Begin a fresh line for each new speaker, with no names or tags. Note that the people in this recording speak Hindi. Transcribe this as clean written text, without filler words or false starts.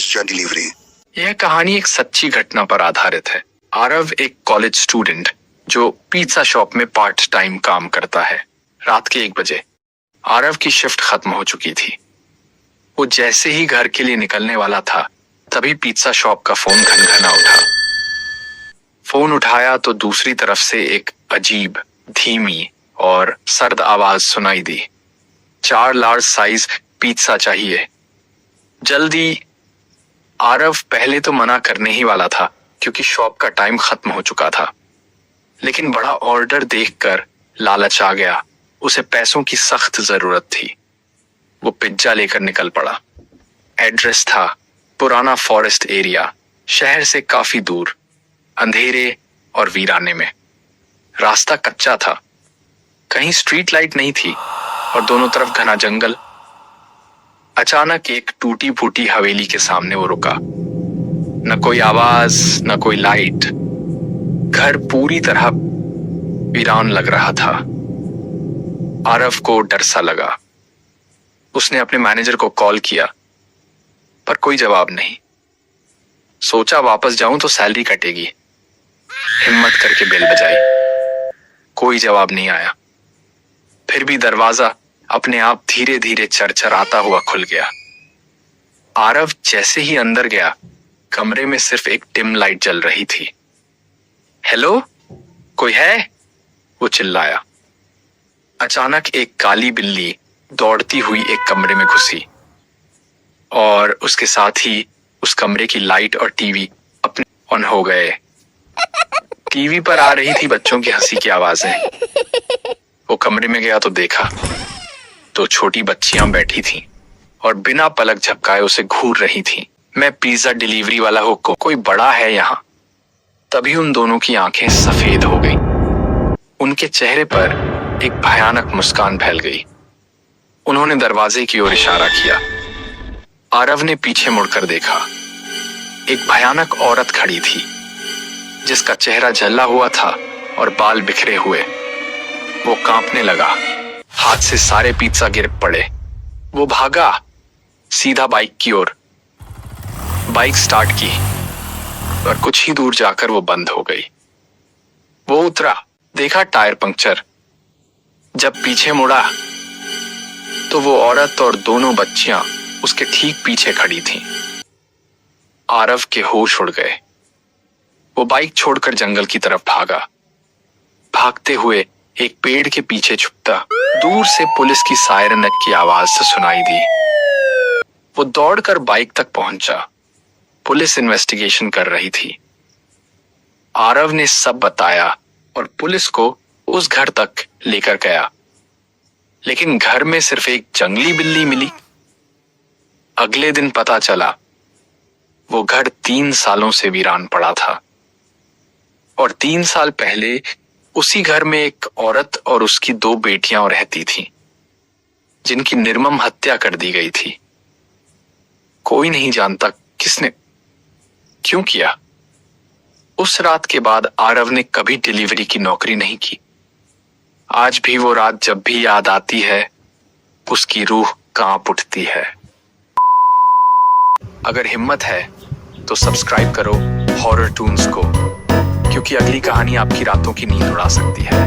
Pizza delivery.
यह कहानी एक सच्ची घटना पर आधारित है। आरव एक कॉलेज स्टूडेंट जो पिज्जा शॉप में पार्ट टाइम काम करता है। रात के 1 बजे आरव की शिफ्ट खत्म हो चुकी थी। वो जैसे ही घर के लिए निकलने वाला था तभी पिज्जा शॉप का फोन घनघना उठा। फोन उठाया तो दूसरी तरफ से एक अजीब, धीमी और सर्द आवाज सुनाई दी। 4 लार्ज साइज पिज्जा चाहिए, जल्दी। आरव पहले तो मना करने ही वाला था क्योंकि शॉप का टाइम खत्म हो चुका था, लेकिन बड़ा ऑर्डर देखकर लालच आ गया। उसे पैसों की सख्त जरूरत थी। वो पिज्जा लेकर निकल पड़ा। एड्रेस था पुराना फॉरेस्ट एरिया, शहर से काफी दूर, अंधेरे और वीराने में। रास्ता कच्चा था, कहीं स्ट्रीट लाइट नहीं थी और दोनों तरफ घना जंगल। अचानक एक टूटी फूटी हवेली के सामने वो रुका। न कोई आवाज, न कोई लाइट। घर पूरी तरह वीरान लग रहा था। आरव को डर सा लगा। उसने अपने मैनेजर को कॉल किया, पर कोई जवाब नहीं। सोचा वापस जाऊं तो सैलरी कटेगी। हिम्मत करके बेल बजाई, कोई जवाब नहीं आया। फिर भी दरवाजा अपने आप धीरे धीरे चरचराता हुआ खुल गया। आरव जैसे ही अंदर गया, कमरे में सिर्फ एक डिम लाइट जल रही थी। हेलो, कोई है? वो चिल्लाया। अचानक एक काली बिल्ली दौड़ती हुई एक कमरे में घुसी और उसके साथ ही उस कमरे की लाइट और टीवी अपने ऑन हो गए। टीवी पर आ रही थी बच्चों की हंसी की आवाजें। वो कमरे में गया तो देखा 2 छोटी बच्चियां बैठी थीं और बिना पलक झपकाए उसे घूर रही थीं। मैं पिज्जा डिलीवरी वाला हूँ, कोई बड़ा है यहाँ? तभी उन दोनों की आंखें सफेद हो गई। उनके चेहरे पर एक भयानक मुस्कान फैल गई। उन्होंने दरवाजे की ओर इशारा किया। आरव ने पीछे मुड़कर देखा। एक भयानक औरत खड़ी थी जिसका चेहरा जला हुआ था और बाल बिखरे हुए। वो कांपने लगा। हाथ से सारे पिज्जा गिर पड़े। वो भागा सीधा बाइक की ओर। बाइक स्टार्ट की और कुछ ही दूर जाकर वो बंद हो गई। वो उतरा, देखा टायर पंक्चर। जब पीछे मुड़ा तो वो औरत और दोनों बच्चियां उसके ठीक पीछे खड़ी थीं। आरव के होश उड़ गए। वो बाइक छोड़कर जंगल की तरफ भागा। भागते हुए एक पेड़ के पीछे छुपता। दूर से पुलिस की सायरन की आवाज से सुनाई दी। वो दौड़कर बाइक तक पहुंचा। पुलिस इन्वेस्टिगेशन कर रही थी। आरव ने सब बताया और पुलिस को उस घर तक लेकर गया, लेकिन घर में सिर्फ एक जंगली बिल्ली मिली। अगले दिन पता चला वो घर 3 सालों से वीरान पड़ा था और 3 साल पहले उसी घर में एक औरत और उसकी 2 बेटियां रहती थीं, जिनकी निर्मम हत्या कर दी गई थी। कोई नहीं जानता किसने, क्यों किया। उस रात के बाद आरव ने कभी डिलीवरी की नौकरी नहीं की। आज भी वो रात जब भी याद आती है, उसकी रूह कांप उठती है। अगर हिम्मत है तो सब्सक्राइब करो हॉरर टून्स को, क्योंकि अगली कहानी आपकी रातों की नींद उड़ा सकती है।